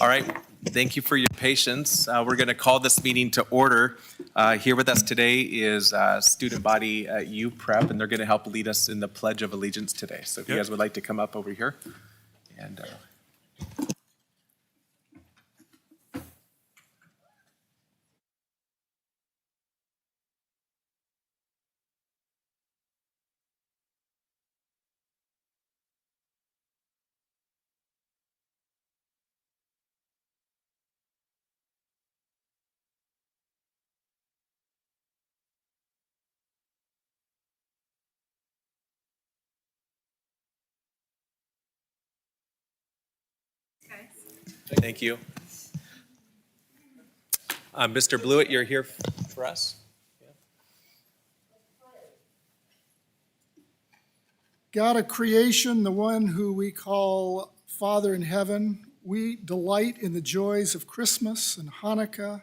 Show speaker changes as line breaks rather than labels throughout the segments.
All right, thank you for your patience. We're going to call this meeting to order. Here with us today is student body at UPrep, and they're going to help lead us in the Pledge of Allegiance today. So if you guys would like to come up over here. And thank you. Mr. Blewett, you're here for us?
God of creation, the one who we call Father in heaven, we delight in the joys of Christmas and Hanukkah,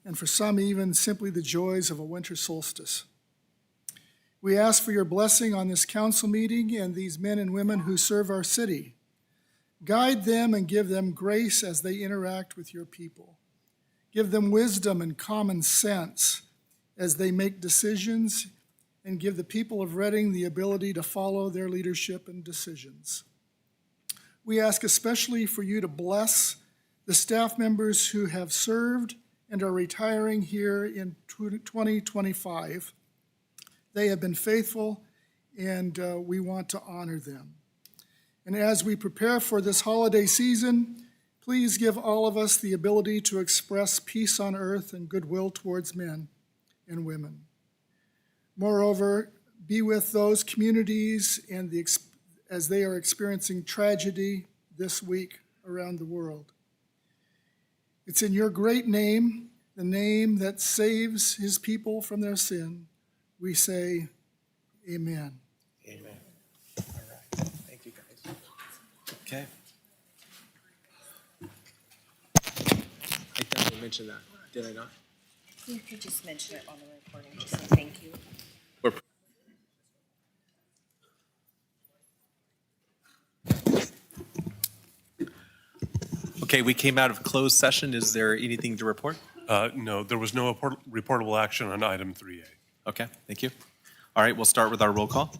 and for some even simply the joys of a winter solstice. We ask for your blessing on this council meeting and these men and women who serve our city. Guide them and give them grace as they interact with your people. Give them wisdom and common sense as they make decisions, and give the people of Reading the ability to follow their leadership and decisions. We ask especially for you to bless the staff members who have served and are retiring here in 2025. They have been faithful, and we want to honor them. And as we prepare for this holiday season, please give all of us the ability to express peace on earth and goodwill towards men and women. Moreover, be with those communities and as they are experiencing tragedy this week around the world. It's in your great name, the name that saves his people from their sin, we say, amen.
Amen. All right, thank you guys. Okay. I thought I mentioned that, did I not?
You could just mention it on the recording, just say thank you.
Okay, we came out of closed session. Is there anything to report?
No, there was no reportable action on item 3A.
Okay, thank you. All right, we'll start with our roll call.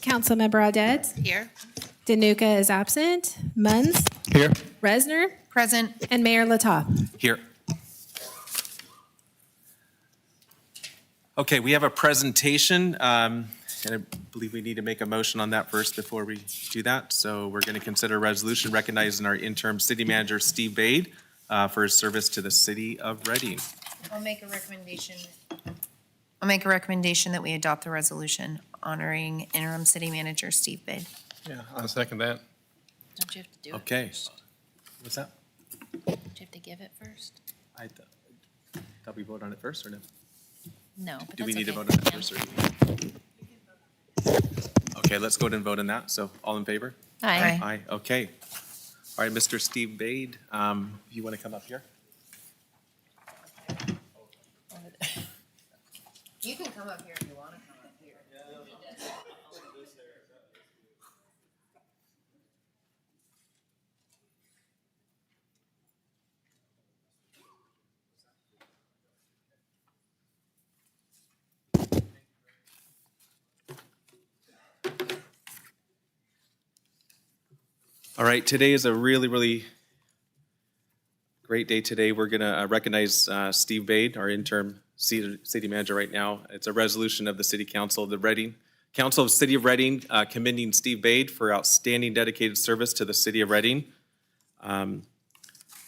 Councilmember Audette.
Here.
Danuka is absent. Munns.
Here.
Resner.
Present.
And Mayor Latoff.
Here. Okay, we have a presentation, and I believe we need to make a motion on that first before we do that. So we're going to consider a resolution recognizing our interim city manager, Steve Bade, for his service to the city of Reading.
I'll make a recommendation that we adopt the resolution honoring interim city manager Steve Bade.
Yeah, I'll second that.
Don't you have to do it?
Okay. What's that?
Don't you have to give it first?
I thought we vote on it first, or no?
No, but
Do we
that's
need to
okay.
vote on it first? Or? Okay, let's go ahead and vote on that. So all in favor?
Aye.
Aye, okay. All right, Mr. Steve Bade, you want to come up here?
You can come up here if you want to come up here.
All right, today is a really, really great day today. We're going to recognize Steve Bade, our interim city manager right now. It's a resolution of the City Council of the Reading, Council of City of Reading, commending Steve Bade for outstanding dedicated service to the City of Reading.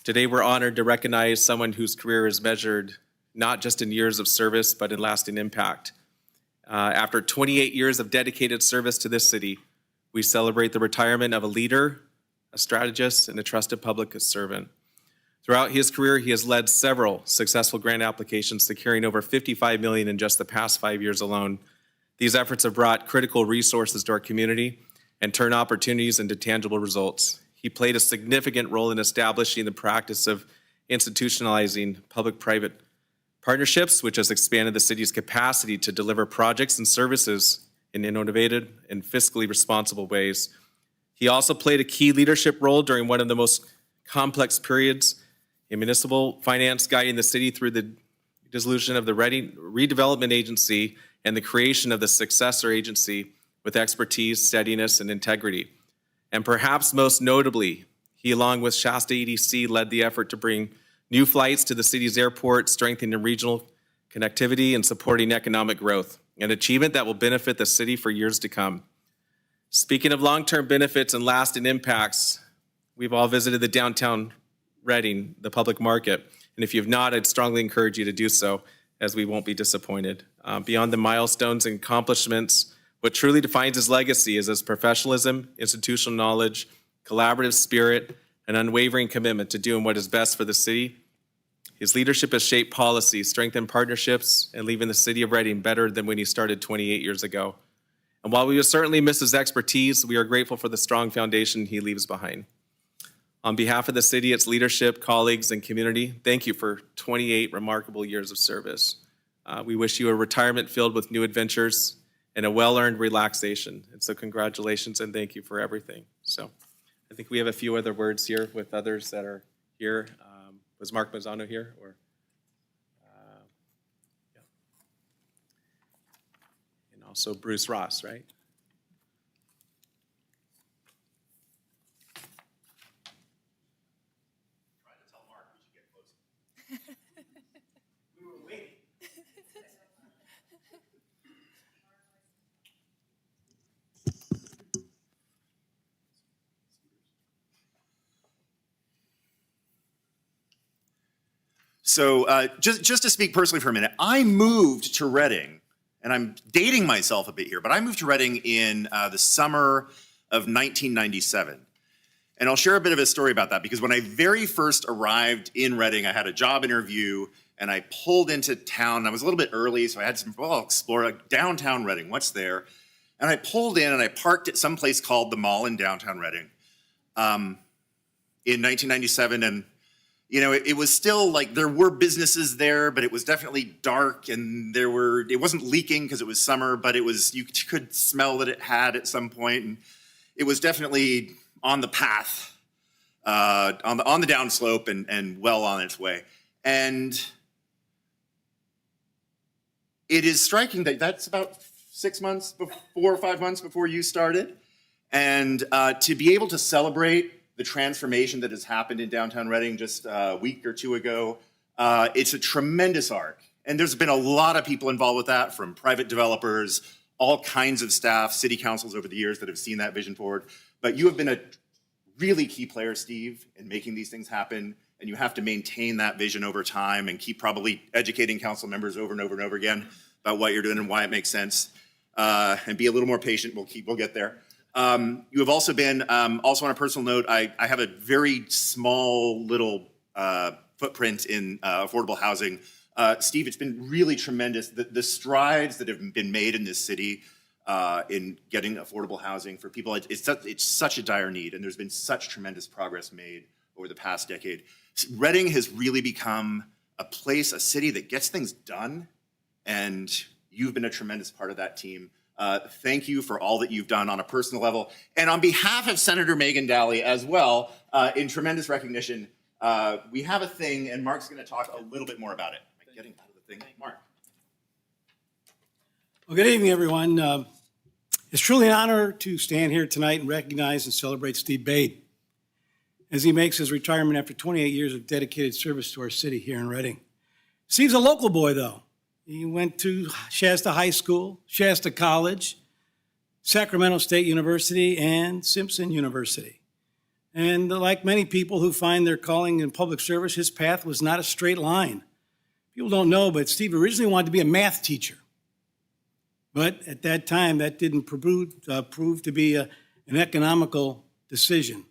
Today we're honored to recognize someone whose career is measured not just in years of service, but in lasting impact. After 28 years of dedicated service to this city, we celebrate the retirement of a leader, a strategist, and a trusted public servant. Throughout his career, he has led several successful grant applications, securing over $55 million in just the past 5 years alone. These efforts have brought critical resources to our community and turned opportunities into tangible results. He played a significant role in establishing the practice of institutionalizing public-private partnerships, which has expanded the city's capacity to deliver projects and services in innovative and fiscally responsible ways. He also played a key leadership role during one of the most complex periods in municipal finance, guiding the city through the dissolution of the Redevelopment Agency and the creation of the successor agency with expertise, steadiness, and integrity. And perhaps most notably, he, along with Shasta EDC, led the effort to bring new flights to the city's airport, strengthening regional connectivity and supporting economic growth, an achievement that will benefit the city for years to come. Speaking of long-term benefits and lasting impacts, we've all visited the downtown Reading, the public market. And if you've not, I'd strongly encourage you to do so, as we won't be disappointed. Beyond the milestones and accomplishments, what truly defines his legacy is his professionalism, institutional knowledge, collaborative spirit, and unwavering commitment to doing what is best for the city. His leadership has shaped policy, strengthened partnerships, and leaving the city of Reading better than when he started 28 years ago. And while we will certainly miss his expertise, we are grateful for the strong foundation he leaves behind. On behalf of the city, its leadership, colleagues, and community, thank you for 28 remarkable years of service. We wish you a retirement filled with new adventures and a well-earned relaxation. And so congratulations and thank you for everything. So I think we have a few other words here with others that are here. Was Mark Mazzano here? Or yeah. And also Bruce Ross, right?
So just to speak personally for a minute, I moved to Reading, and I'm dating myself a bit here, but I moved to Reading in the summer of 1997. And I'll share a bit of a story about that, because when I very first arrived in Reading, I had a job interview, and I pulled into town. I was a little bit early, so I had some, well, I'll explore downtown Reading, what's there? And I pulled in, and I parked at some place called the Mall in downtown Reading in 1997, and you know, it was still like there were businesses there, but it was definitely dark, and it wasn't leaking because it was summer, but it was, you could smell that it had at some point, and it was definitely on the path, on the downslope and well on its way. And it is striking that that's about 6 months, 4 or 5 months before you started, and to be able to celebrate the transformation that has happened in downtown Reading just a week or two ago, it's a tremendous arc. And there's been a lot of people involved with that, from private developers, all kinds of staff, city councils over the years that have seen that vision forward. But you have been a really key player, Steve, in making these things happen. And you have to maintain that vision over time and keep probably educating council members over and over and over again about what you're doing and why it makes sense. And be a little more patient, we'll get there. You have also been, also on a personal note, I have a very small little footprint in affordable housing. Steve, it's been really tremendous. The strides that have been made in this city in getting affordable housing for people, it's such a dire need, and there's been such tremendous progress made over the past decade. Reading has really become a place, a city that gets things done, and you've been a tremendous part of that team. Thank you for all that you've done on a personal level. And on behalf of Senator Megan Daly as well, in tremendous recognition, we have a thing, and Mark's going to talk a little bit more about it. Am I getting out of the thing? Mark.
Well, good evening, everyone. It's truly an honor to stand here tonight and recognize and celebrate Steve Bade as he makes his retirement after 28 years of dedicated service to our city here in Reading. Steve's a local boy, though. He went to Shasta High School, Shasta College, Sacramento State University, and Simpson University. And like many people who find their calling in public service, his path was not a straight line. People don't know, but Steve originally wanted to be a math teacher. But at that time, that didn't prove to be an economical decision.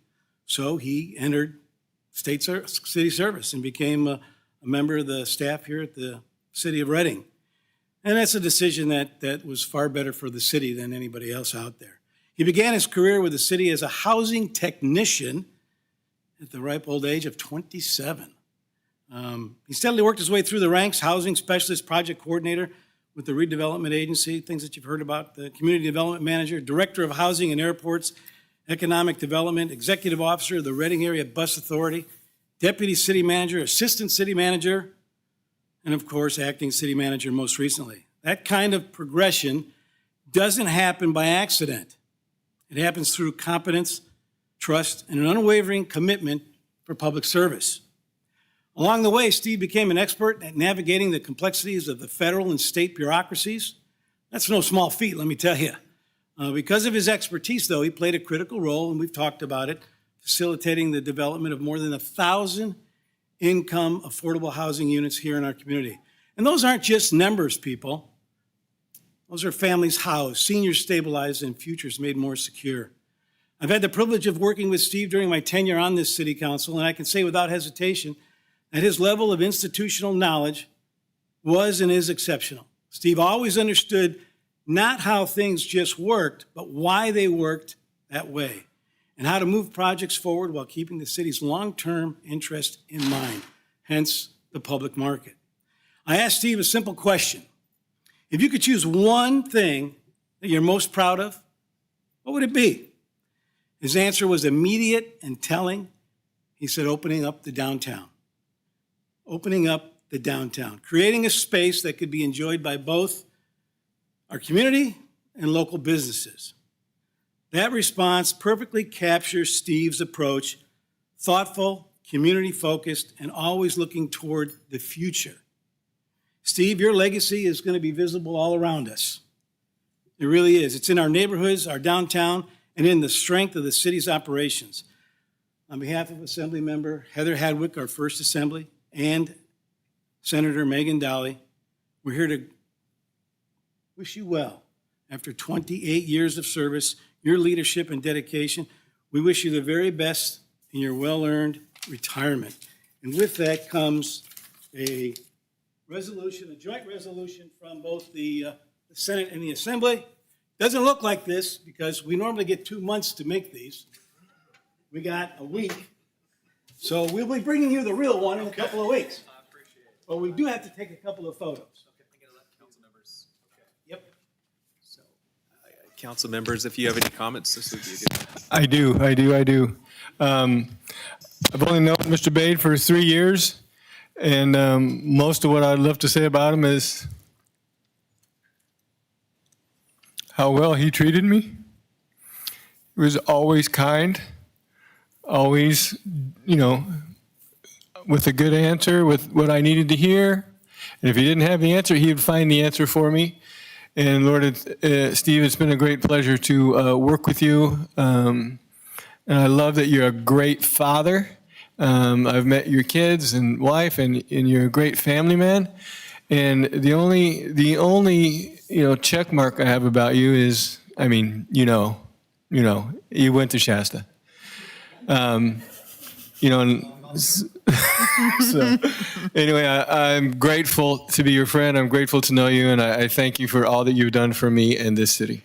So he entered city service and became a member of the staff here at the City of Reading. And that's a decision that was far better for the city than anybody else out there. He began his career with the city as a housing technician at the ripe old age of 27. He steadily worked his way through the ranks, housing specialist, project coordinator, with the redevelopment agency, things that you've heard about, the community development manager, director of housing and airports, economic development, executive officer of the Reading Area Bus Authority, deputy city manager, assistant city manager, and of course, acting city manager most recently. That kind of progression doesn't happen by accident. It happens through competence, trust, and an unwavering commitment for public service. Along the way, Steve became an expert at navigating the complexities of the federal and state bureaucracies. That's no small feat, let me tell you. Because of his expertise, though, he played a critical role, and we've talked about it, facilitating the development of more than 1,000 income affordable housing units here in our community. And those aren't just numbers, people. Those are families housed, seniors stabilized, and futures made more secure. I've had the privilege of working with Steve during my tenure on this city council, and I can say without hesitation that his level of institutional knowledge was and is exceptional. Steve always understood not how things just worked, but why they worked that way, and how to move projects forward while keeping the city's long-term interest in mind, hence the public market. I asked Steve a simple question. If you could choose one thing that you're most proud of, what would it be? His answer was immediate and telling. He said, opening up the downtown. Opening up the downtown, creating a space that could be enjoyed by both our community and local businesses. That response perfectly captures Steve's approach, thoughtful, community-focused, and always looking toward the future. Steve, your legacy is going to be visible all around us. It really is. It's in our neighborhoods, our downtown, and in the strength of the city's operations. On behalf of Assembly Member Heather Hadwick, our first Assembly, and Senator Megan Dolly, we're here to wish you well. After 28 years of service, your leadership and dedication, we wish you the very best in your well-earned retirement. And with that comes a resolution, a joint resolution from both the Senate and the Assembly. Doesn't look like this because we normally get 2 months to make these. We got a week. So we'll be bringing you the real one in a couple of weeks. But we do have to take a couple of photos. Yep.
Council members, if you have any comments, this would be a good.
I do. I've only known Mr. Bade for 3 years, and most of what I'd love to say about him is how well he treated me. He was always kind, always, with a good answer, with what I needed to hear. And if he didn't have the answer, he would find the answer for me. And Lord, Steve, it's been a great pleasure to work with you. And I love that you're a great father. I've met your kids and wife, and you're a great family man. And the only check mark I have about you is, you went to Shasta. So anyway, I'm grateful to be your friend. I'm grateful to know you, and I thank you for all that you've done for me and this city.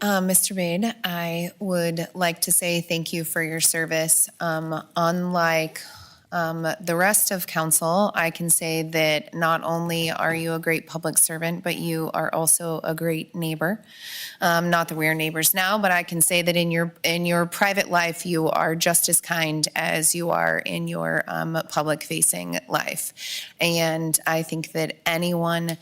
Mr. Bade, I would like to say thank you for your service. Unlike the rest of council, I can say that not only are you a great public servant, but you are also a great neighbor. Not that we're neighbors now, but I can say that in your private life, you are just as kind as you are in your public-facing life. And I think that anyone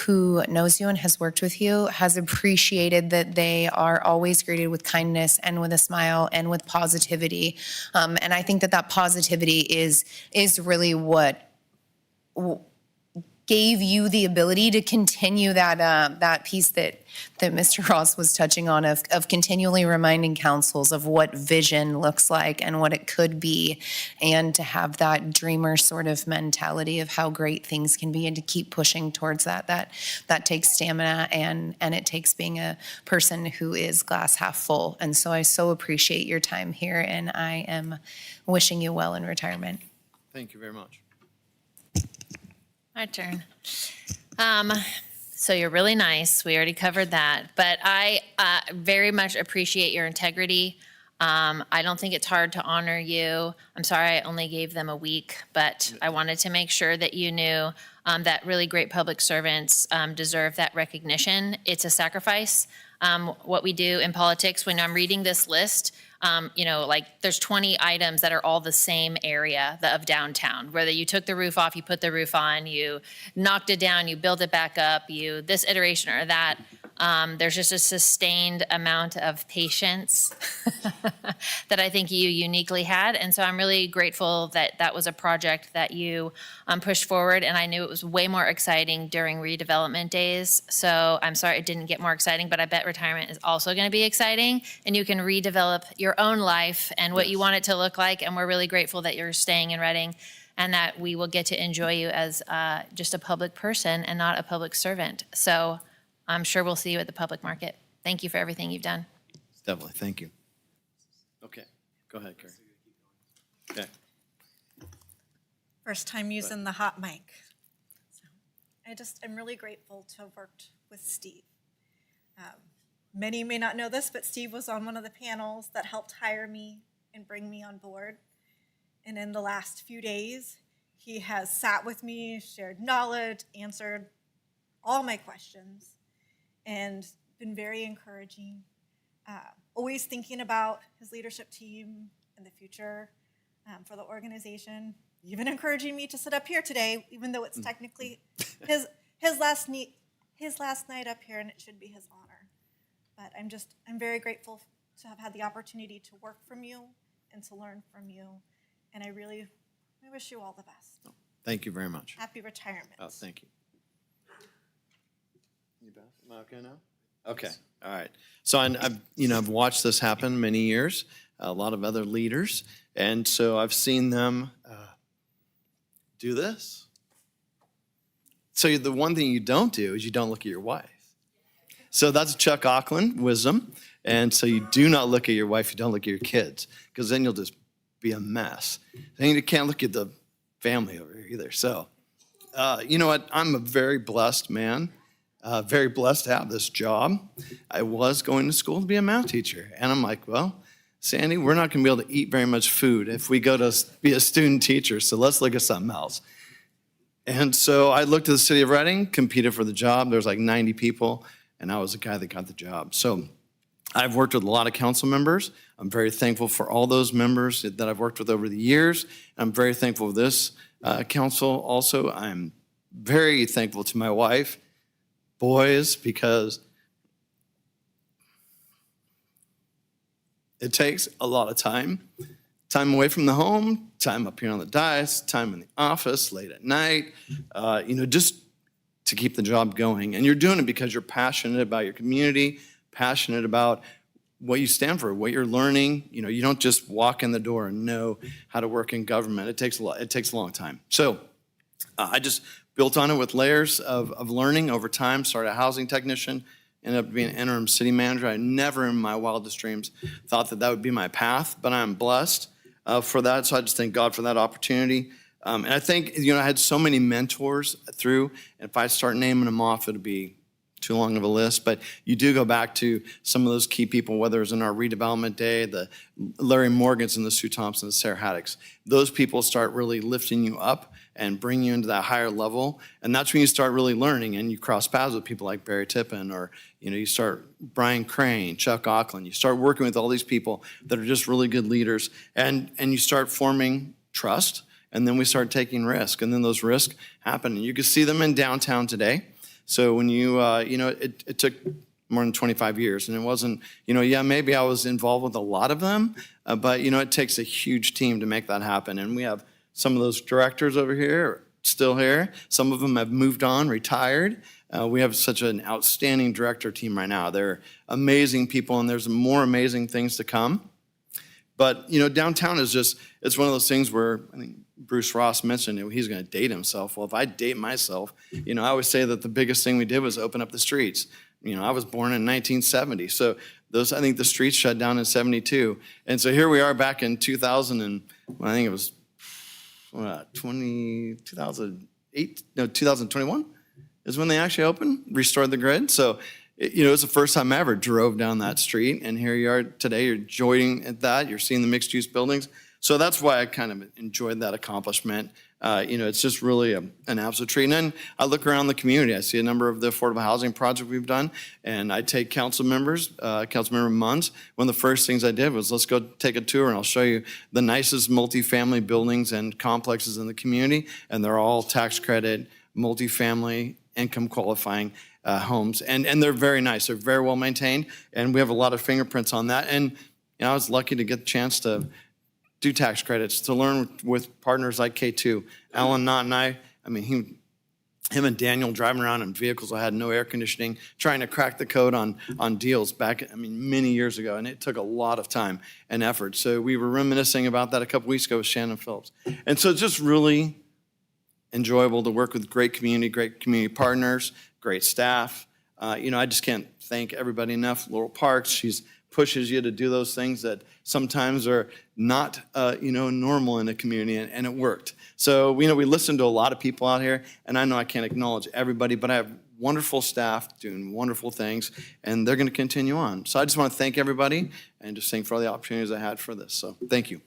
who knows you and has worked with you has appreciated that they are always greeted with kindness and with a smile and with positivity. And I think that positivity is really what gave you the ability to continue that piece that Mr. Ross was touching on of continually reminding councils of what vision looks like and what it could be, and to have that dreamer sort of mentality of how great things can be and to keep pushing towards that takes stamina and it takes being a person who is glass half full. And so I so appreciate your time here, and I am wishing you well in retirement.
Thank you very much.
My turn. So you're really nice. We already covered that. But I very much appreciate your integrity. I don't think it's hard to honor you. I'm sorry I only gave them a week, but I wanted to make sure that you knew that really great public servants deserve that recognition. It's a sacrifice. What we do in politics, when I'm reading this list, like there's 20 items that are all the same area of downtown. Whether you took the roof off, you put the roof on, you knocked it down, you built it back up, you this iteration or that. There's just a sustained amount of patience that I think you uniquely had. And so I'm really grateful that that was a project that you pushed forward. And I knew it was way more exciting during redevelopment days. So I'm sorry it didn't get more exciting, but I bet retirement is also going to be exciting. And you can redevelop your own life and what you want it to look like. And we're really grateful that you're staying in Reading and that we will get to enjoy you as just a public person and not a public servant. So I'm sure we'll see you at the public market. Thank you for everything you've done.
Definitely, thank you. Okay, go ahead, Carrie. Okay.
First time using the hot mic. So I'm really grateful to have worked with Steve. Many may not know this, but Steve was on one of the panels that helped hire me and bring me on board. And in the last few days, he has sat with me, shared knowledge, answered all my questions, and been very encouraging. Always thinking about his leadership team and the future for the organization. Even encouraging me to sit up here today, even though it's technically his last night up here, and it should be his honor. But I'm very grateful to have had the opportunity to work from you and to learn from you. And I wish you all the best.
Thank you very much.
Happy retirement.
Oh, thank you. You Beth? Am I okay now? Okay, all right. So I've watched this happen many years, a lot of other leaders, and so I've seen them do this. So the one thing you don't do is you don't look at your wife. So that's Chuck Auckland wisdom, and so you do not look at your wife, you don't look at your kids, because then you'll just be a mess. Then you can't look at the family over here either. So, you know what? I'm a very blessed man. Very blessed to have this job. I was going to school to be a math teacher. And I'm like, well, Sandy, we're not going to be able to eat very much food if we go to be a student teacher. So let's look at something else. And so I looked at the city of Reading, competed for the job. There's like 90 people, and I was the guy that got the job. So I've worked with a lot of council members. I'm very thankful for all those members that I've worked with over the years. I'm very thankful for this council also. I'm very thankful to my wife, boys, because it takes a lot of time away from the home, time up here on the dais, time in the office, late at night, just to keep the job going. And you're doing it because you're passionate about your community, passionate about what you stand for, what you're learning. You don't just walk in the door and know how to work in government. It takes a long time. So I just built on it with layers of learning over time, started a housing technician, ended up being an interim city manager. I never in my wildest dreams thought that would be my path, but I'm blessed for that. So I just thank God for that opportunity. And I think, I had so many mentors through, and if I start naming them off, it'll be too long of a list, but you do go back to some of those key people, whether it's in our redevelopment day, the Larry Morgans and the Sue Thompson, the Sarah Haddocks. Those people start really lifting you up and bring you into that higher level. And that's when you start really learning, and you cross paths with people like Barry Tippin, or you start Brian Crane, Chuck Auckland. You start working with all these people that are just really good leaders, and you start forming trust, and then we start taking risk, and then those risks happen. And you can see them in downtown today. So when it took more than 25 years, and it wasn't, maybe I was involved with a lot of them, but it takes a huge team to make that happen. And we have some of those directors over here still here. Some of them have moved on, retired. We have such an outstanding director team right now. They're amazing people, and there's more amazing things to come. But, downtown is it's one of those things where I think Bruce Ross mentioned he's going to date himself. Well, if I date myself, I always say that the biggest thing we did was open up the streets. I was born in 1970. So I think the streets shut down in 72. And so here we are back in 2000, and I think it was 2008, no, 2021 is when they actually opened, restored the grid. So, it was the first time I ever drove down that street, and here you are today, you're enjoying that, you're seeing the mixed-use buildings. So that's why I kind of enjoyed that accomplishment. It's just really an absolute treat. And then I look around the community, I see a number of the affordable housing projects we've done, and I take council members, Councilmember Munns, one of the first things I did was, let's go take a tour and I'll show you the nicest multifamily buildings and complexes in the community, and they're all tax credit, multifamily, income qualifying homes. And they're very nice, they're very well maintained, and we have a lot of fingerprints on that. And I was lucky to get the chance to do tax credits, to learn with partners like K2. Alan Knott and I mean, him and Daniel driving around in vehicles that had no air conditioning, trying to crack the code on deals back, many years ago. And it took a lot of time and effort. So we were reminiscing about that a couple weeks ago with Shannon Phillips. And so it's just really enjoyable to work with great community partners, great staff. I just can't thank everybody enough. Laurel Parks, she's pushes you to do those things that sometimes are not, normal in a community, and it worked. So, we listen to a lot of people out here, and I know I can't acknowledge everybody, but I have wonderful staff doing wonderful things, and they're going to continue on. So I just want to thank everybody and just thank for all the opportunities I had for this. So thank you.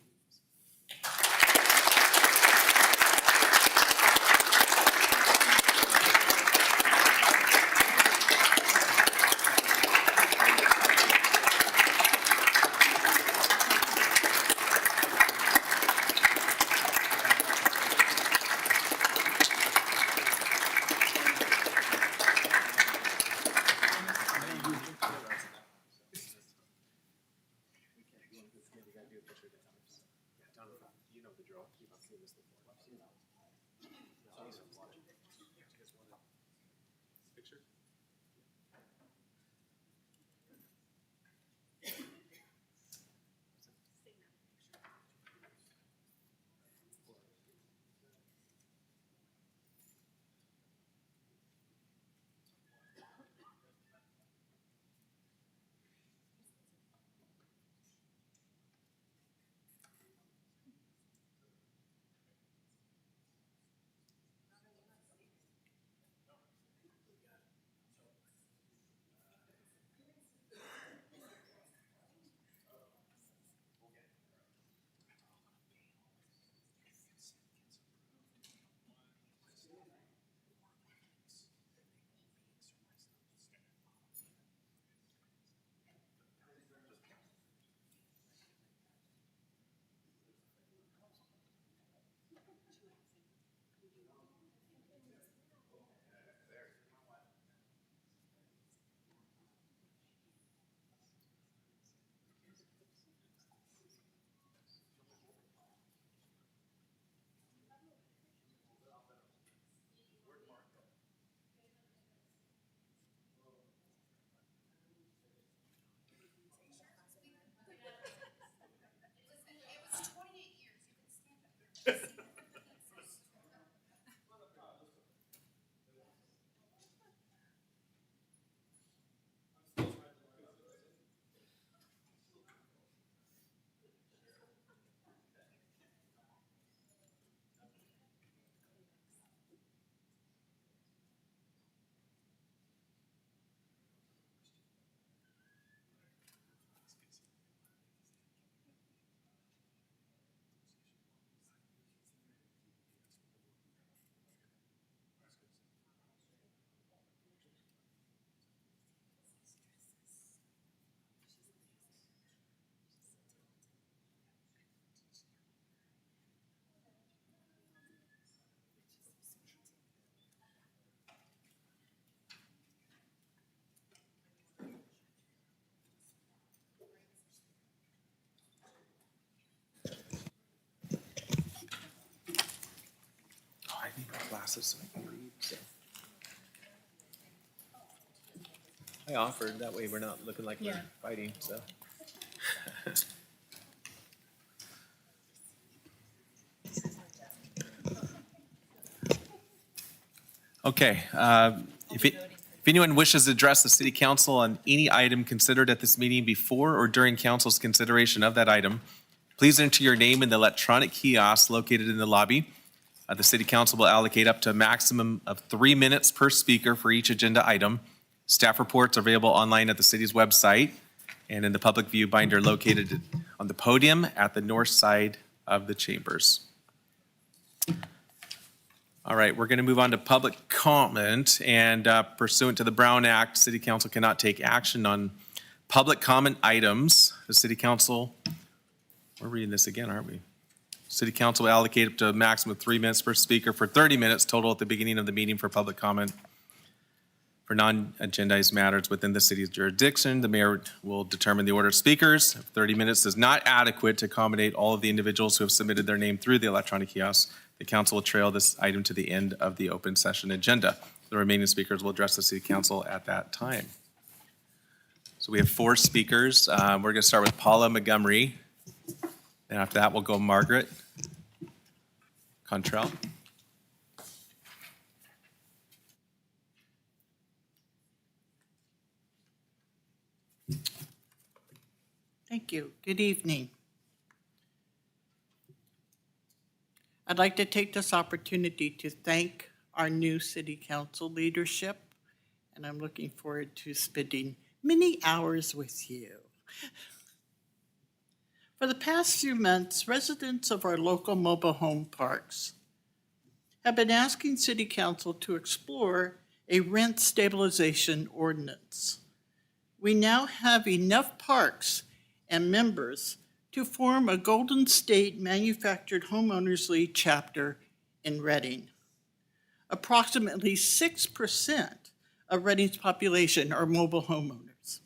So I can read, so. I offered, that way we're not looking like we're fighting, so. Okay, if anyone wishes to address the city council on any item considered at this meeting before or during council's consideration of that item, please enter your name in the electronic kiosk located in the lobby. The city council will allocate up to a maximum of 3 minutes per speaker for each agenda item. Staff reports are available online at the city's website and in the public view binder located on the podium at the north side of the chambers. All right, we're going to move on to public comment, and pursuant to the Brown Act, City Council cannot take action on public comment items. The City Council, we're reading this again, aren't we? City Council will allocate up to a maximum of 3 minutes per speaker for 30 minutes total at the beginning of the meeting for public comment. For non-agendized matters within the city's jurisdiction, the mayor will determine the order of speakers. If 30 minutes is not adequate to accommodate all of the individuals who have submitted their name through the electronic kiosk, the council will trail this item to the end of the open session agenda. The remaining speakers will address the city council at that time. So we have 4 speakers. We're going to start with Paula Montgomery. And after that, we'll go Margaret Contrell.
Thank you. Good evening. I'd like to take this opportunity to thank our new city council leadership, and I'm looking forward to spending many hours with you. For the past few months, residents of our local mobile home parks have been asking city council to explore a rent stabilization ordinance. We now have enough parks and members to form a Golden State Manufactured Homeowners League chapter in Reading. Approximately 6% of Reading's population are mobile homeowners.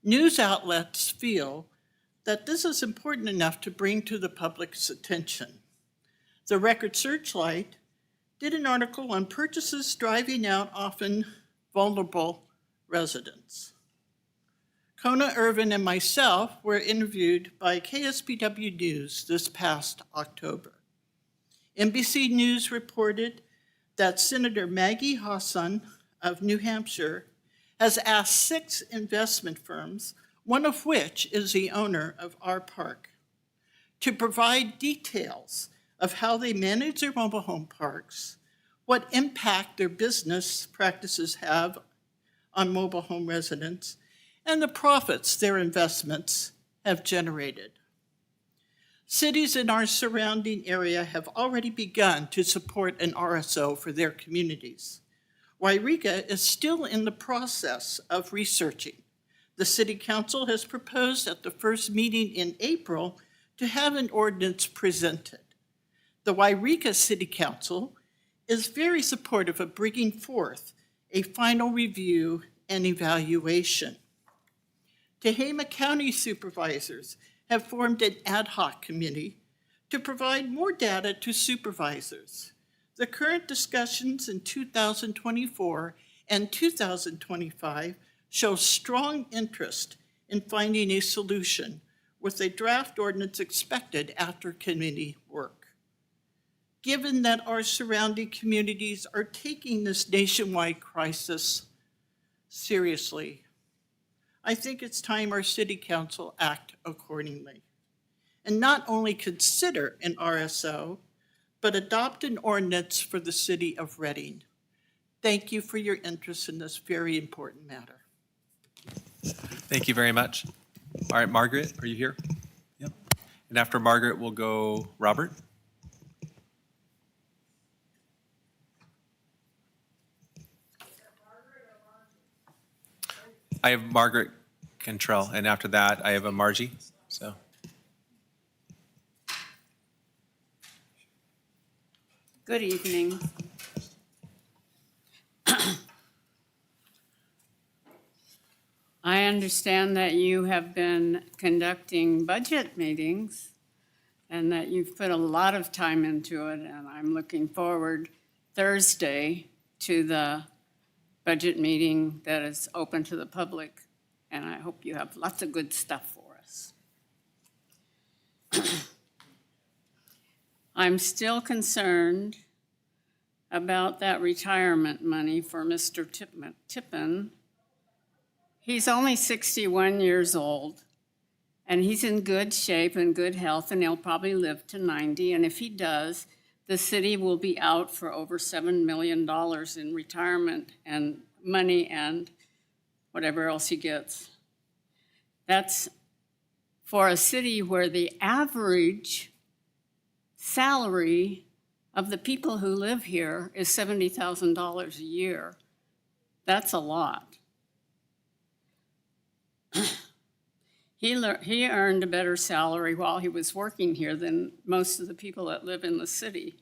News outlets feel that this is important enough to bring to the public's attention. The Record Searchlight did an article on purchases driving out often vulnerable residents. Kona Irvin and myself were interviewed by KSPW News this past October. NBC News reported that Senator Maggie Hassan of New Hampshire has asked 6 investment firms, one of which is the owner of our park, to provide details of how they manage their mobile home parks, what impact their business practices have on mobile home residents, and the profits their investments have generated. Cities in our surrounding area have already begun to support an RSO for their communities. Wairika is still in the process of researching. The City Council has proposed at the first meeting in April to have an ordinance presented. The Wairika City Council is very supportive of bringing forth a final review and evaluation. Tehama County supervisors have formed an ad hoc committee to provide more data to supervisors. The current discussions in 2024 and 2025 show strong interest in finding a solution with a draft ordinance expected after committee work. Given that our surrounding communities are taking this nationwide crisis seriously, I think it's time our city council act accordingly and not only consider an RSO, but adopt an ordinance for the city of Reading. Thank you for your interest in this very important matter.
Thank you very much. All right, Margaret, are you here? Yep. And after Margaret, we'll go Robert. I have Margaret Cantrell, and after that, I have a Margie, so.
Good evening. I understand that you have been conducting budget meetings and that you've put a lot of time into it, and I'm looking forward Thursday to the budget meeting that is open to the public, and I hope you have lots of good stuff for us. I'm still concerned about that retirement money for Mr. Tippin. He's only 61 years old, and he's in good shape and good health, and he'll probably live to 90, and if he does, the city will be out for over $7 million in retirement and money and whatever else he gets. That's for a city where the average salary of the people who live here is $70,000 a year. That's a lot. He earned a better salary while he was working here than most of the people that live in the city.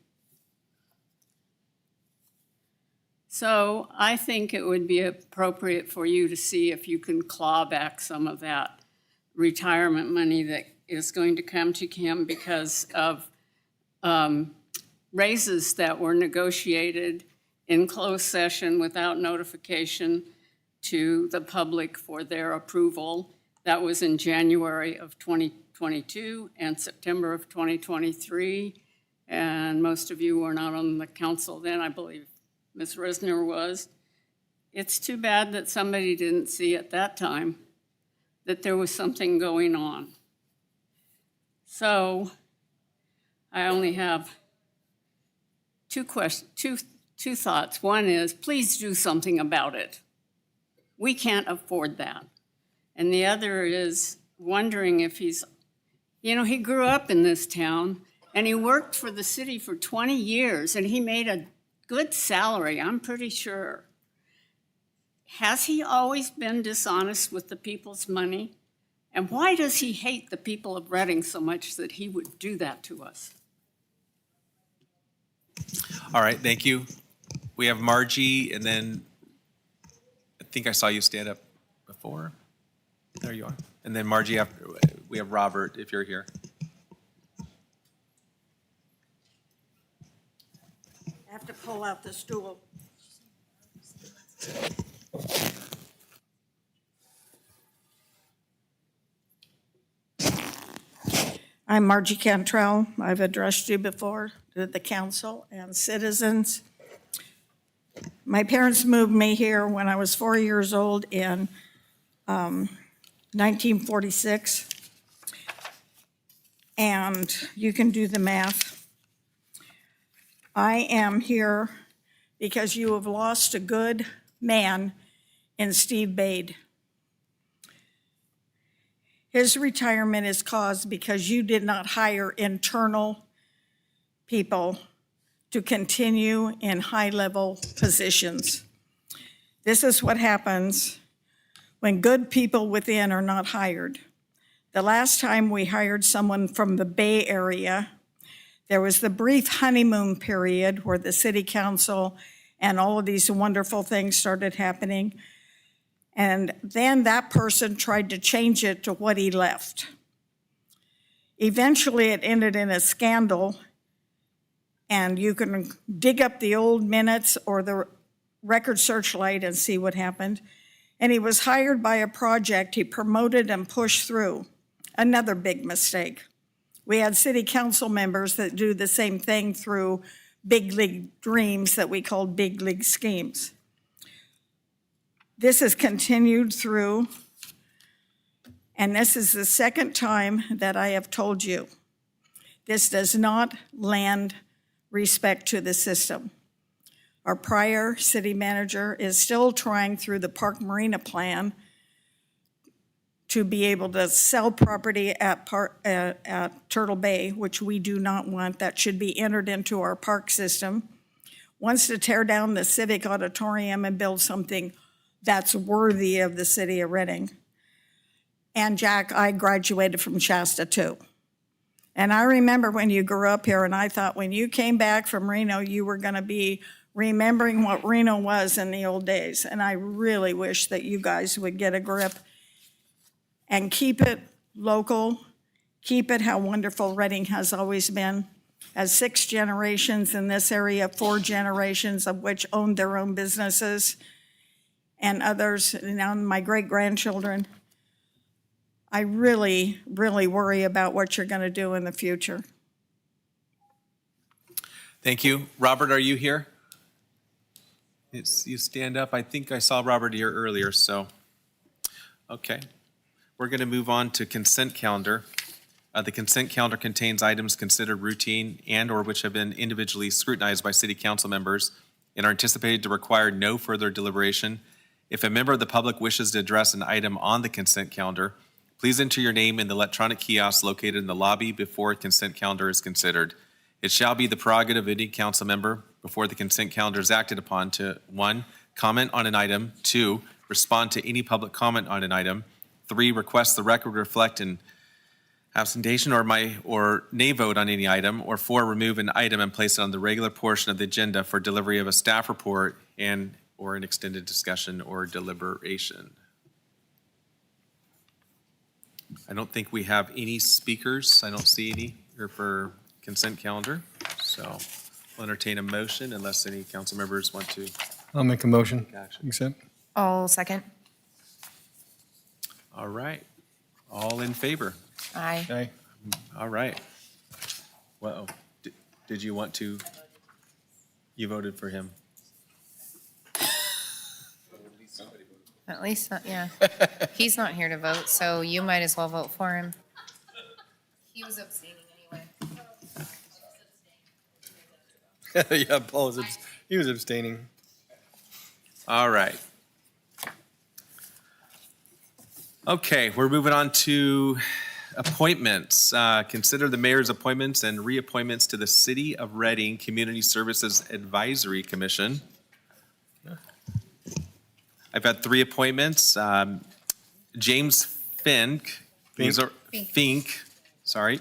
So I think it would be appropriate for you to see if you can claw back some of that retirement money that is going to come to him because of raises that were negotiated in closed session without notification to the public for their approval. That was in January of 2022 and September of 2023. And most of you were not on the council then, I believe Ms. Risner was. It's too bad that somebody didn't see at that time that there was something going on. So I only have two thoughts. One is, please do something about it. We can't afford that. And the other is wondering if he's, he grew up in this town and he worked for the city for 20 years and he made a good salary, I'm pretty sure. Has he always been dishonest with the people's money? And why does he hate the people of Reading so much that he would do that to us?
All right, thank you. We have Margie, and then I think I saw you stand up before. There you are. And then Margie, after, we have Robert, if you're here.
I have to pull out the stool. I'm Margie Cantrell. I've addressed you before to the council and citizens. My parents moved me here when I was 4 years old in 1946. And you can do the math. I am here because you have lost a good man in Steve Bade. His retirement is caused because you did not hire internal people to continue in high-level positions. This is what happens when good people within are not hired. The last time we hired someone from the Bay Area, there was the brief honeymoon period where the city council and all of these wonderful things started happening. And then that person tried to change it to what he left. Eventually, it ended in a scandal, and you can dig up the old minutes or the record searchlight and see what happened. And he was hired by a project he promoted and pushed through. Another big mistake. We had city council members that do the same thing through big league dreams that we called big league schemes. This has continued through, and this is the second time that I have told you. This does not lend respect to the system. Our prior city manager is still trying through the Park Marina plan to be able to sell property at Turtle Bay, which we do not want. That should be entered into our park system. Wants to tear down the Civic Auditorium and build something that's worthy of the city of Reading. And Jack, I graduated from Shasta too. And I remember when you grew up here, and I thought when you came back from Reno, you were gonna be remembering what Reno was in the old days. And I really wish that you guys would get a grip and keep it local, keep it how wonderful Reading has always been. As 6 generations in this area, 4 generations of which owned their own businesses, and others, now my great-grandchildren. I really, really worry about what you're gonna do in the future.
Thank you. Robert, are you here? You stand up. I think I saw Robert here earlier, so. Okay. We're going to move on to consent calendar. The consent calendar contains items considered routine and/or which have been individually scrutinized by city council members and are anticipated to require no further deliberation If a member of the public wishes to address an item on the consent calendar, please enter your name in the electronic kiosk located in the lobby before a consent calendar is considered. It shall be the prerogative of any council member before the consent calendar is acted upon to, 1, comment on an item, 2, respond to any public comment on an item, 3, request the record reflect an abstention or nay vote on any item, or 4, remove an item and place it on the regular portion of the agenda for delivery of a staff report or an extended discussion or deliberation. I don't think we have any speakers. I don't see any here for consent calendar. So I'll entertain a motion unless any council members want to.
I'll make a motion.
Action.
Accept.
All second.
All right. All in favor?
Aye.
Aye.
All right. Well, did you want to? You voted for him.
At least, yeah. He's not here to vote, so you might as well vote for him. He was abstaining anyway.
Yeah, Paul he was abstaining.
All right. Okay, we're moving on to appointments. Consider the mayor's appointments and reappointments to the City of Reading Community Services Advisory Commission. I've had 3 appointments. James Fink. Sorry.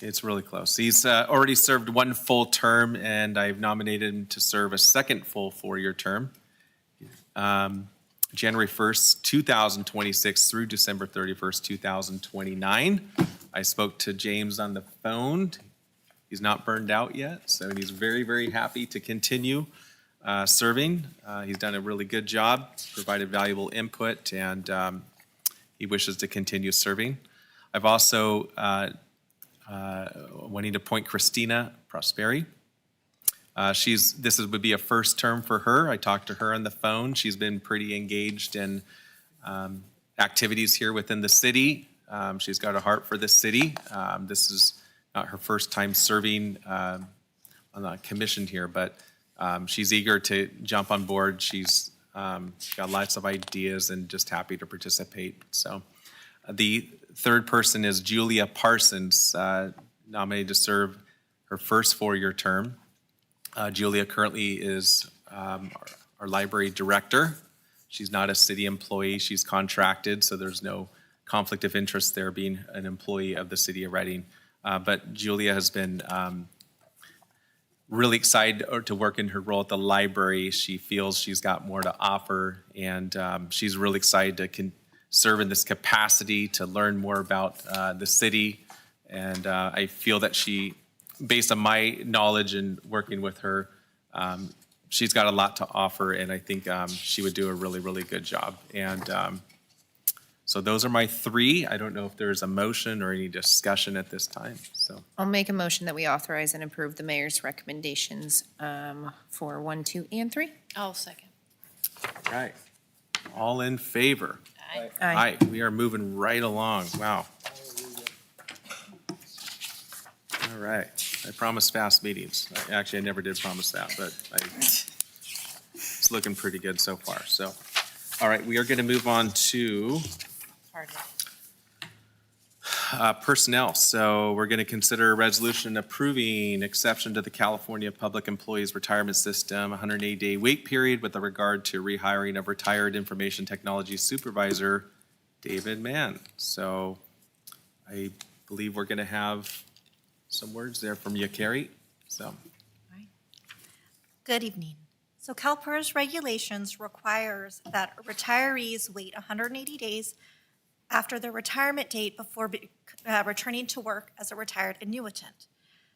It's really close. He's already served 1 full term, and I've nominated him to serve a second full 4-year term. January 1st, 2026 through December 31st, 2029. I spoke to James on the phone. He's not burned out yet, so he's very, very happy to continue serving. He's done a really good job, provided valuable input, and he wishes to continue serving. I've also wanting to appoint Christina Prosperi. This would be a first term for her. I talked to her on the phone. She's been pretty engaged in activities here within the city. She's got a heart for the city. This is not her first time serving on the commission here, but she's eager to jump on board. She's got lots of ideas and just happy to participate. So the third person is Julia Parsons, nominated to serve her first 4-year term. Julia currently is our library director. She's not a city employee. She's contracted, so there's no conflict of interest there being an employee of the city of Reading. But Julia has been really excited to work in her role at the library. She feels she's got more to offer, and she's really excited to serve in this capacity, to learn more about the city. And I feel that she, based on my knowledge and working with her, she's got a lot to offer, and I think she would do a really, really good job. And so those are my 3. I don't know if there's a motion or any discussion at this time, so.
I'll make a motion that we authorize and approve the mayor's recommendations for 1, 2, and 3.
I'll second.
All right. All in favor?
Aye.
Aye.
We are moving right along. Wow. All right. I promised fast meetings. Actually, I never did promise that, but it's looking pretty good so far. So, all right, we are going to move on to personnel. So we're going to consider a resolution approving exception to the California Public Employees Retirement System 180-day wait period with regard to rehiring of retired information technology supervisor David Mann. So I believe we're going to have some words there from you, Carrie. So.
Good evening. So CalPERS regulations requires that retirees wait 180 days after their retirement date before returning to work as a retired annuitant.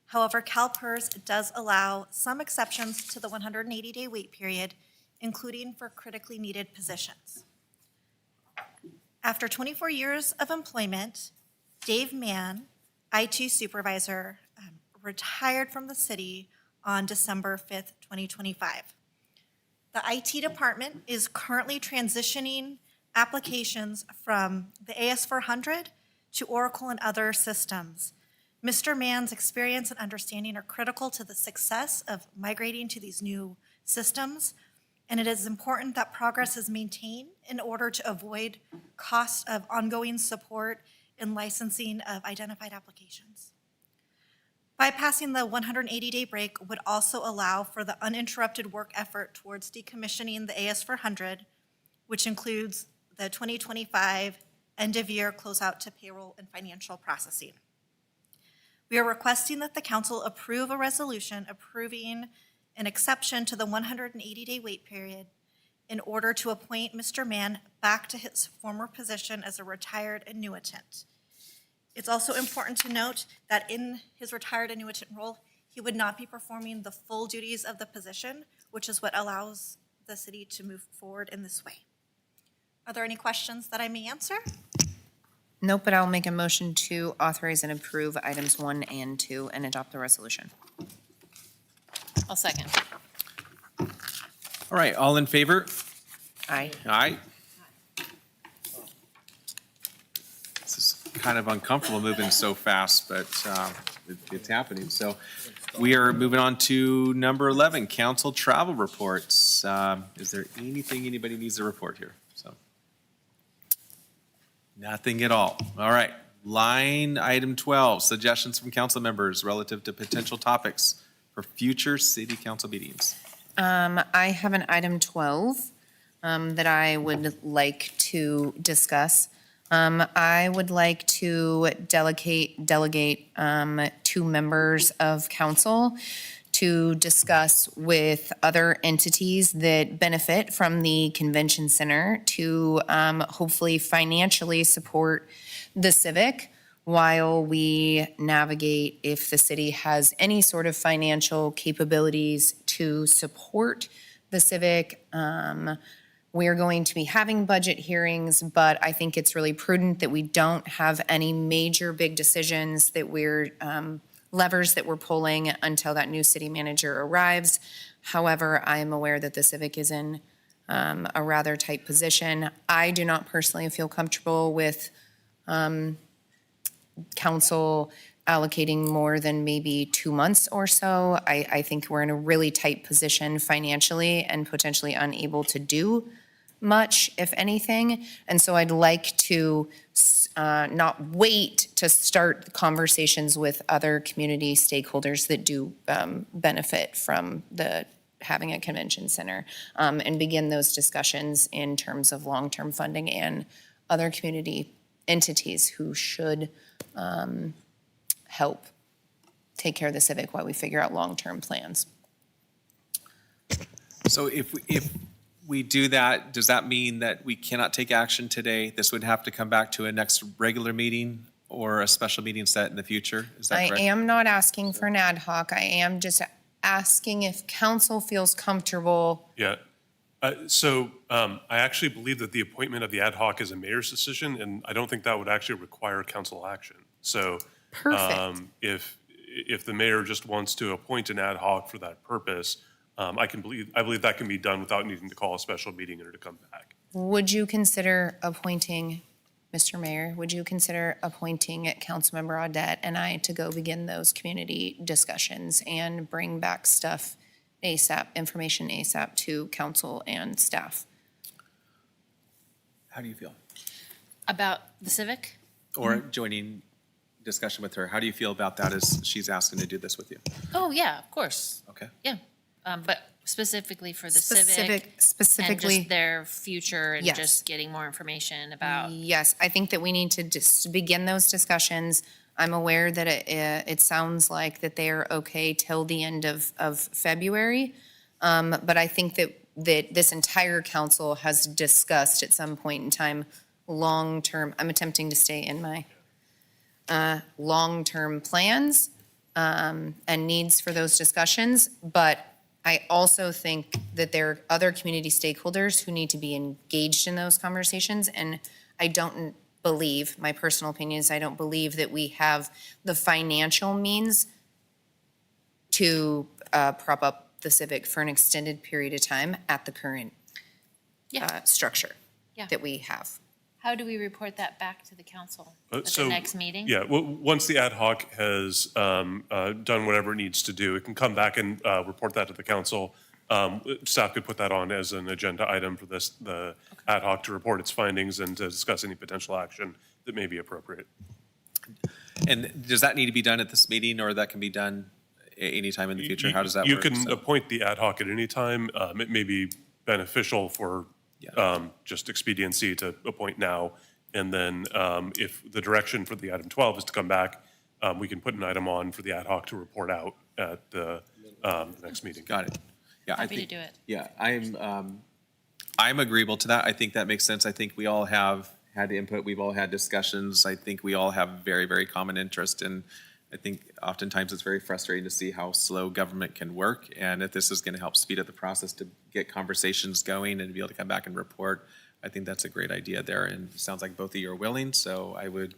However, CalPERS does allow some exceptions to the 180-day wait period, including for critically needed positions. After 24 years of employment, Dave Mann, IT supervisor, retired from the city on December 5th, 2025. The IT department is currently transitioning applications from the AS400 to Oracle and other systems. Mr. Mann's experience and understanding are critical to the success of migrating to these new systems. and it is important that progress is maintained in order to avoid cost of ongoing support and licensing of identified applications. Bypassing the 180-day break would also allow for the uninterrupted work effort towards decommissioning the AS400, which includes the 2025 end-of-year closeout to payroll and financial processing. We are requesting that the council approve a resolution approving an exception to the 180-day wait period in order to appoint Mr. Mann back to his former position as a retired annuitant. It's also important to note that in his retired annuitant role, he would not be performing the full duties of the position, which is what allows the city to move forward in this way. Are there any questions that I may answer?
Nope, but I'll make a motion to authorize and approve items 1 and 2 and adopt the resolution.
I'll second.
All right, all in favor?
Aye.
Aye. This is kind of uncomfortable moving so fast, but it's happening. So we are moving on to number 11, council travel reports. Is there anything anybody needs to report here? So nothing at all. All right, line item 12, suggestions from council members relative to potential topics for future city council meetings.
I have an item 12 that I would like to discuss. I would like to delegate 2 members of council to discuss with other entities that benefit from the convention center to hopefully financially support the Civic while we navigate if the city has any sort of financial capabilities to support the Civic. We're going to be having budget hearings, but I think it's really prudent that we don't have any major big decisions that we're, levers that we're pulling until that new city manager arrives. However, I am aware that the Civic is in a rather tight position. I do not personally feel comfortable with council allocating more than maybe 2 months or so. I think we're in a really tight position financially and potentially unable to do much, if anything. And so I'd like to not wait to start conversations with other community stakeholders that do benefit from having a convention center and begin those discussions in terms of long-term funding and other community entities who should help take care of the Civic while we figure out long-term plans.
So if we do that, does that mean that we cannot take action today? This would have to come back to a next regular meeting or a special meeting set in the future? Is that correct?
I am not asking for an ad hoc. I am just asking if council feels comfortable.
Yeah. I actually believe that the appointment of the ad hoc is a mayor's decision, and I don't think that would actually require council action. So
Perfect.
If the mayor just wants to appoint an ad hoc for that purpose, I believe that can be done without needing to call a special meeting in order to come back.
Would you consider appointing, Mr. Mayor, would you consider appointing Councilmember Audette and I to go begin those community discussions and bring back stuff ASAP, information ASAP to council and staff?
How do you feel?
About the Civic?
Or joining discussion with her, how do you feel about that as she's asking to do this with you?
Oh, yeah, of course.
Okay.
Yeah. But specifically for the Civic and
Specifically.
just their future and
Yes.
just getting more information about.
Yes, I think that we need to just begin those discussions. I'm aware that it sounds like that they are okay till the end of February. But I think that this entire council has discussed at some point in time, long-term, I'm attempting to stay in my long-term plans and needs for those discussions. But I also think that there are other community stakeholders who need to be engaged in those conversations. And I don't believe, my personal opinion is I don't believe that we have the financial means to prop up the Civic for an extended period of time at the current structure
Yeah.
that we have.
How do we report that back to the council at the
So,
next meeting?
Yeah, well, once the ad hoc has done whatever it needs to do, it can come back and report that to the council. staff could put that on as an agenda item for the ad hoc to report its findings and to discuss any potential action that may be appropriate.
And does that need to be done at this meeting, or that can be done anytime in the future? How does that work?
You can
So-
appoint the ad hoc at any time. It may be beneficial for just expediency to appoint now. And then if the direction for the item 12 is to come back, we can put an item on for the ad hoc to report out at the next meeting.
Got it. Yeah, I
Happy to
think-
do it.
Yeah, I'm agreeable to that. I think that makes sense. I think we all have had input, we've all had discussions. I think we all have very, very common interest, and I think oftentimes it's very frustrating to see how slow government can work. And if this is going to help speed up the process to get conversations going and be able to come back and report, I think that's a great idea there. And it sounds like both of you are willing, so I would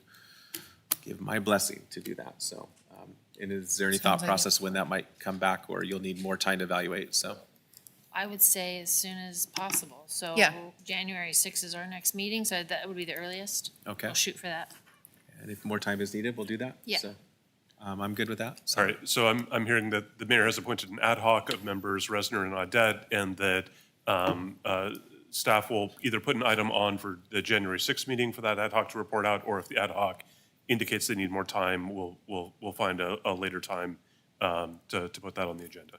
give my blessing to do that. So, and is there any thought
Sounds like it.
process when that might come back, or you'll need more time to evaluate? So,
I would say as soon as possible. So
Yeah.
January 6th is our next meeting, so that would be the earliest.
okay.
We'll shoot for that.
And if more time is needed, we'll do that.
Yeah.
So, I'm good with that.
All right, so I'm hearing that the mayor has appointed an ad hoc of members Resner and Audette, and that staff will either put an item on for the January 6th meeting for that ad hoc to report out, or if the ad hoc indicates they need more time, we'll find a later time to put that on the agenda.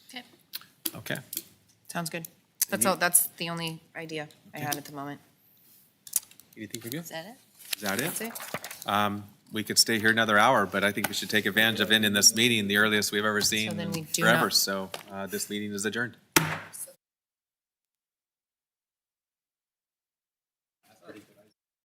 Okay.
Okay.
Sounds good. That's all, that's the only idea I had at the moment.
Anything from you?
Is that it?
Is that it?
That's it.
We could stay here another hour, but I think we should take advantage of ending this meeting, the earliest we've ever seen
then we do
forever.
not-
So this meeting is adjourned.